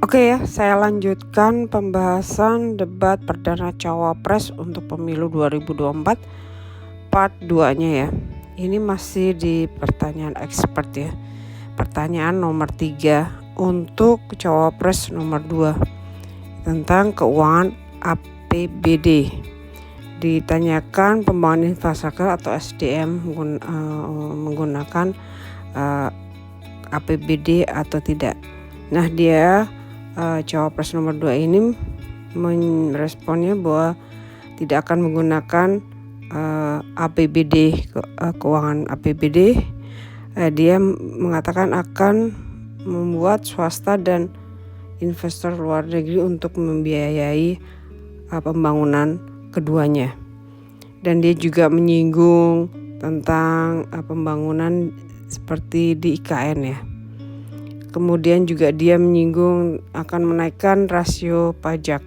Oke ya, saya lanjutkan pembahasan debat perdana cawapres untuk pemilu 2024 part 2-nya ya. Ini masih di pertanyaan expert ya. Pertanyaan nomor 3 untuk cawapres nomor 2 tentang keuangan APBD. Ditanyakan pembangunan infrastruktur atau SDM menggunakan APBD atau tidak. Nah, dia cawapres nomor 2 ini meresponnya bahwa tidak akan menggunakan APBD, keuangan APBD. Dia mengatakan akan membuat swasta dan investor luar negeri untuk membiayai pembangunan keduanya. Dan dia juga menyinggung tentang pembangunan seperti di IKN ya. Kemudian juga dia menyinggung akan menaikkan rasio pajak.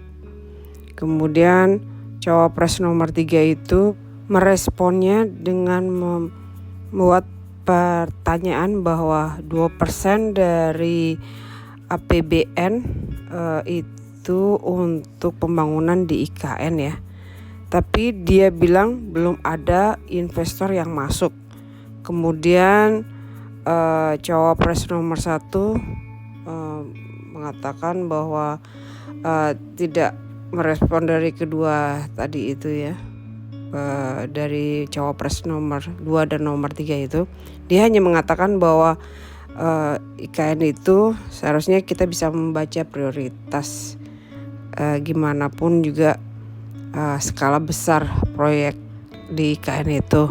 Kemudian cawapres nomor 3 itu meresponnya dengan membuat pertanyaan bahwa 2% dari APBN itu untuk pembangunan di IKN ya. Tapi dia bilang belum ada investor yang masuk. Kemudian cawapres nomor 1 mengatakan bahwa tidak merespon dari kedua tadi itu ya, dari cawapres nomor 2 dan nomor 3 itu. Dia hanya mengatakan bahwa IKN itu seharusnya kita bisa membaca prioritas, gimana pun juga skala besar proyek di IKN itu.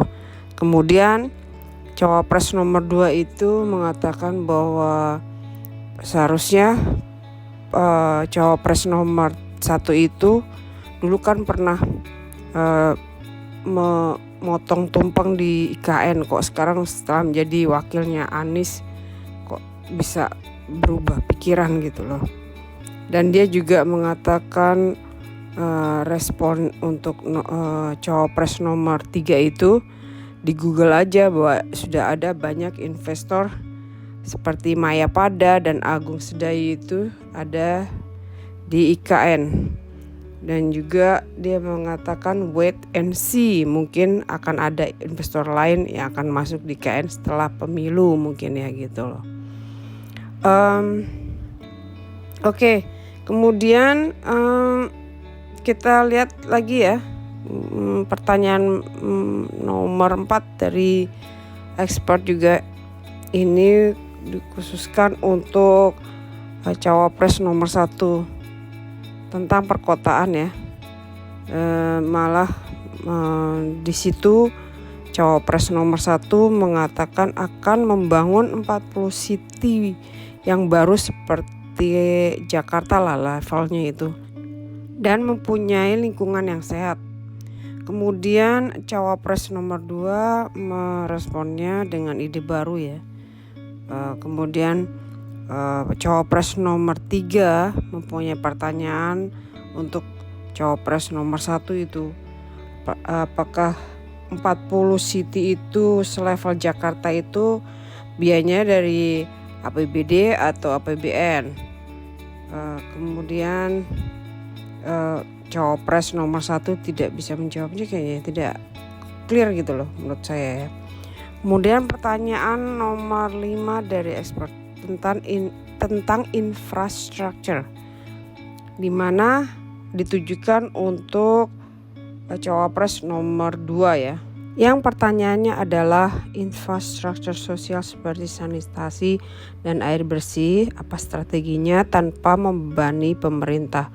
Kemudian cawapres nomor 2 itu mengatakan bahwa seharusnya cawapres nomor 1 itu dulu kan pernah memotong tumpeng di IKN, kok sekarang setelah menjadi wakilnya Anies kok bisa berubah pikiran gitu loh. Dan dia juga mengatakan respon untuk cawapres nomor 3 itu di Google aja bahwa sudah ada banyak investor seperti Mayapada dan Agung Sedayu itu ada di IKN. Dan juga dia mengatakan wait and see, mungkin akan ada investor lain yang akan masuk di IKN setelah pemilu mungkin ya gitu loh. Oke. Kemudian kita lihat lagi ya. Pertanyaan nomor 4 dari expert juga ini dikhususkan untuk cawapres nomor 1 tentang perkotaan ya. Malah di situ cawapres nomor 1 mengatakan akan membangun 40 city yang baru seperti Jakarta lah levelnya itu, dan mempunyai lingkungan yang sehat. Kemudian cawapres nomor 2 meresponnya dengan ide baru ya. Kemudian cawapres nomor 3 mempunyai pertanyaan untuk cawapres nomor 1 itu. Apakah 40 city itu selevel Jakarta itu biayanya dari APBD atau APBN? Kemudian cawapres nomor 1 tidak bisa menjawabnya, kayaknya tidak clear gitu loh menurut saya ya. Kemudian pertanyaan nomor 5 dari expert tentang infrastruktur, di mana ditujukan untuk cawapres nomor 2 ya. Yang pertanyaannya adalah infrastruktur sosial seperti sanitasi dan air bersih, apa strateginya tanpa membebani pemerintah.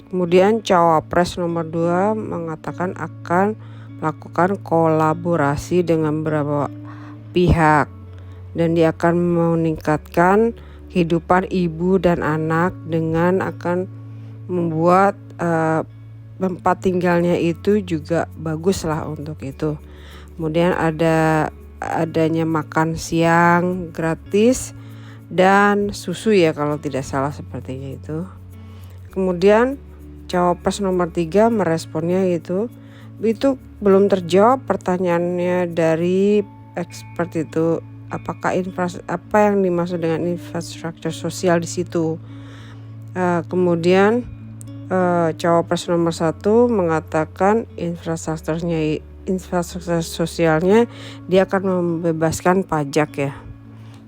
Kemudian cawapres nomor 2 mengatakan akan melakukan kolaborasi dengan beberapa pihak, dan dia akan meningkatkan kehidupan ibu dan anak dengan akan membuat tempat tinggalnya itu juga bagus lah untuk itu. Kemudian adanya makan siang gratis dan susu ya kalau tidak salah sepertinya itu. Kemudian cawapres nomor 3 meresponnya itu belum terjawab pertanyaannya dari expert itu, apakah apa yang dimaksud dengan infrastruktur sosial di situ. Kemudian cawapres nomor 1 mengatakan infrastruktur sosialnya dia akan membebaskan pajak ya,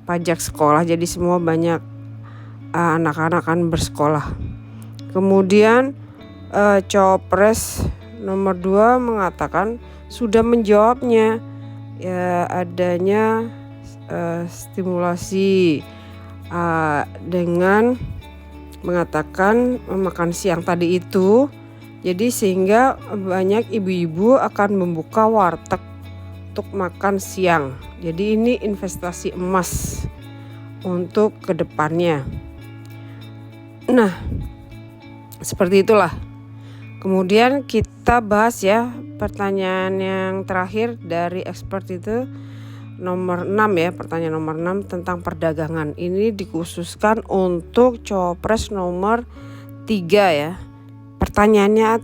pajak sekolah, jadi semua banyak anak-anak akan bersekolah. Kemudian cawapres nomor 2 mengatakan sudah menjawabnya ya, adanya stimulasi dengan mengatakan makan siang tadi itu, jadi sehingga banyak ibu-ibu akan membuka warteg untuk makan siang. Jadi ini investasi emas untuk kedepannya. Nah, seperti itulah. Kemudian kita bahas ya pertanyaan yang terakhir dari expert itu nomor 6 ya, pertanyaan nomor 6 tentang perdagangan. Ini dikhususkan untuk cawapres nomor 3 ya. Pertanyaannya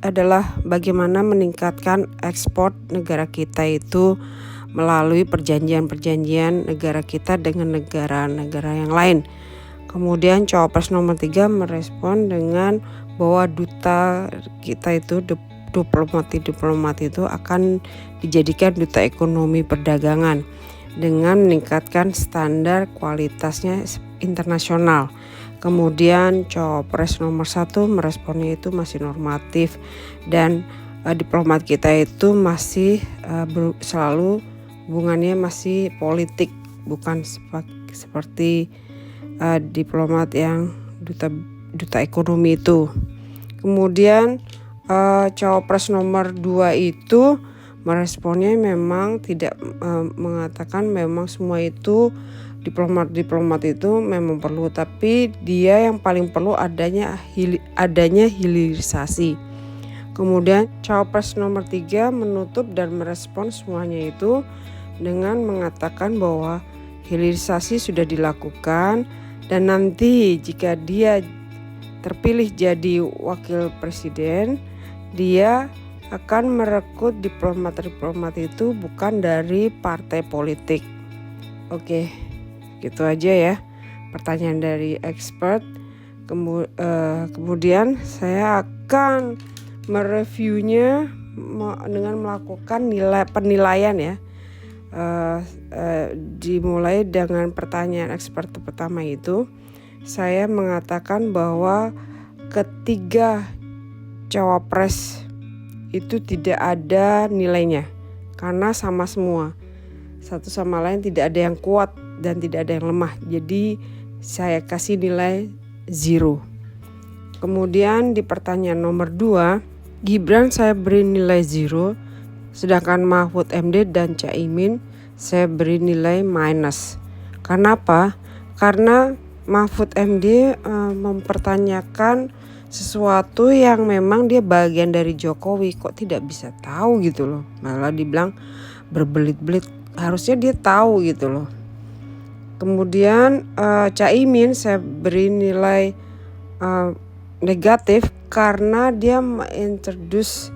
adalah bagaimana meningkatkan ekspor negara kita itu melalui perjanjian-perjanjian negara kita dengan negara-negara yang lain. Kemudian cawapres nomor 3 merespon dengan bahwa duta kita itu diplomat itu akan dijadikan duta ekonomi perdagangan dengan meningkatkan standar kualitasnya internasional. Kemudian cawapres nomor 1 meresponnya itu masih normatif dan diplomat kita itu masih selalu hubungannya masih politik, bukan seperti diplomat yang duta ekonomi itu. Kemudian cawapres nomor 2 itu meresponnya memang tidak mengatakan memang semua itu diplomat itu memang perlu, tapi dia yang paling perlu adanya hilirisasi. Kemudian cawapres nomor 3 menutup dan merespon semuanya itu dengan mengatakan bahwa hilirisasi sudah dilakukan dan nanti jika dia terpilih jadi wakil presiden, dia akan merekrut diplomat itu bukan dari partai politik. Oke, gitu aja ya pertanyaan dari expert. Kemudian saya akan mereviewnya dengan melakukan penilaian ya. Dimulai dengan pertanyaan expert pertama itu, saya mengatakan bahwa ketiga cawapres itu tidak ada nilainya karena sama semua, satu sama lain, tidak ada yang kuat dan tidak ada yang lemah, jadi saya kasih nilai 0. Kemudian di pertanyaan nomor 2, Gibran saya beri nilai 0, sedangkan Mahfud MD dan Caimin saya beri nilai minus. Karena apa? Karena Mahfud MD mempertanyakan sesuatu yang memang dia bagian dari Jokowi, kok tidak bisa tahu gitu loh. Malah dibilang berbelit-belit, harusnya dia tahu gitu loh. Kemudian Caimin saya beri nilai negatif karena dia introduce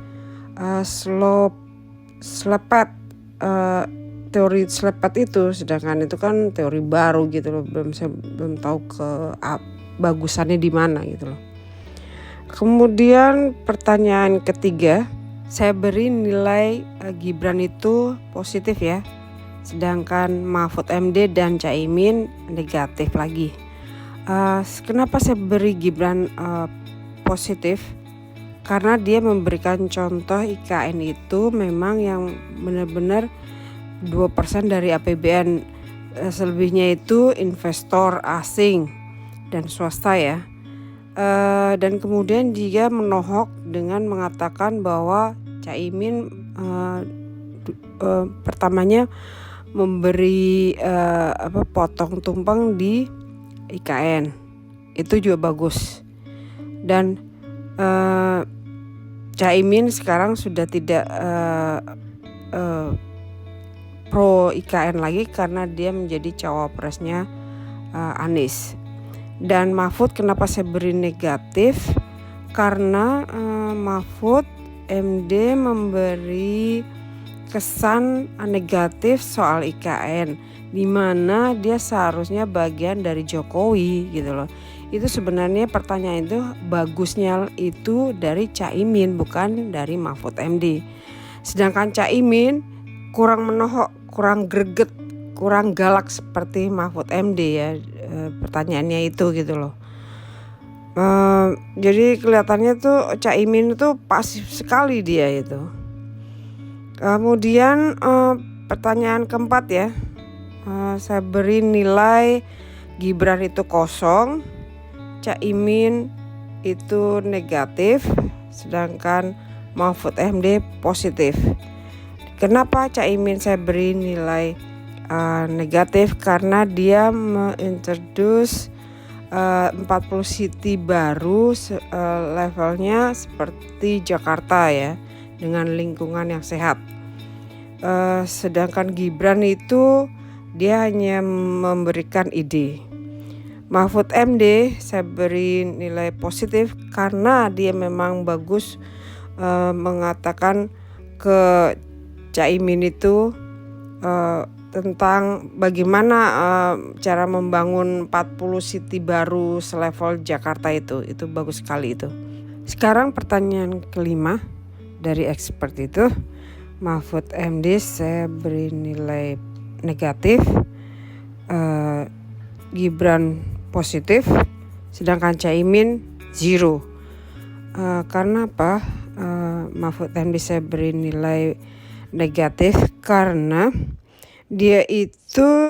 teori slepet itu, sedangkan itu kan teori baru gitu loh, belum tahu bagusannya di mana gitu loh. Kemudian pertanyaan ketiga, saya beri nilai Gibran itu positif ya, sedangkan Mahfud MD dan Caimin negatif lagi. Kenapa saya beri Gibran positif? Karena dia memberikan contoh IKN itu memang yang benar-benar 2% dari APBN, selebihnya itu investor asing dan swasta ya. Dan kemudian dia menohok dengan mengatakan bahwa Caimin pertamanya memberi potong tumpeng di IKN, itu juga bagus. Dan Caimin sekarang sudah tidak pro IKN lagi karena dia menjadi cawapresnya Anies. Dan Mahfud kenapa saya beri negatif? Karena Mahfud MD memberi kesan negatif soal IKN, di mana dia seharusnya bagian dari Jokowi gitu loh. itu sebenarnya pertanyaan itu bagusnya itu dari Caimin, bukan dari Mahfud MD. Sedangkan Caimin kurang menohok, kurang greget, kurang galak seperti Mahfud MD ya, pertanyaannya itu gitu loh. Jadi kelihatannya tuh Caimin itu pasif sekali dia itu. Kemudian pertanyaan keempat ya, saya beri nilai Gibran itu 0, Caimin itu negatif, sedangkan Mahfud MD positif. Kenapa Caimin saya beri nilai negatif? Karena dia mengintroduce 40 city baru, levelnya seperti Jakarta ya, dengan lingkungan yang sehat. Sedangkan Gibran itu dia hanya memberikan ide. Mahfud MD saya beri nilai positif karena dia memang bagus mengatakan ke Caimin itu tentang bagaimana cara membangun 40 city baru selevel Jakarta itu bagus sekali itu. Sekarang pertanyaan kelima dari expert itu, Mahfud MD saya beri nilai negatif, Gibran positif, sedangkan Caimin 0. Karena apa? Mahfud MD saya beri nilai negatif karena dia itu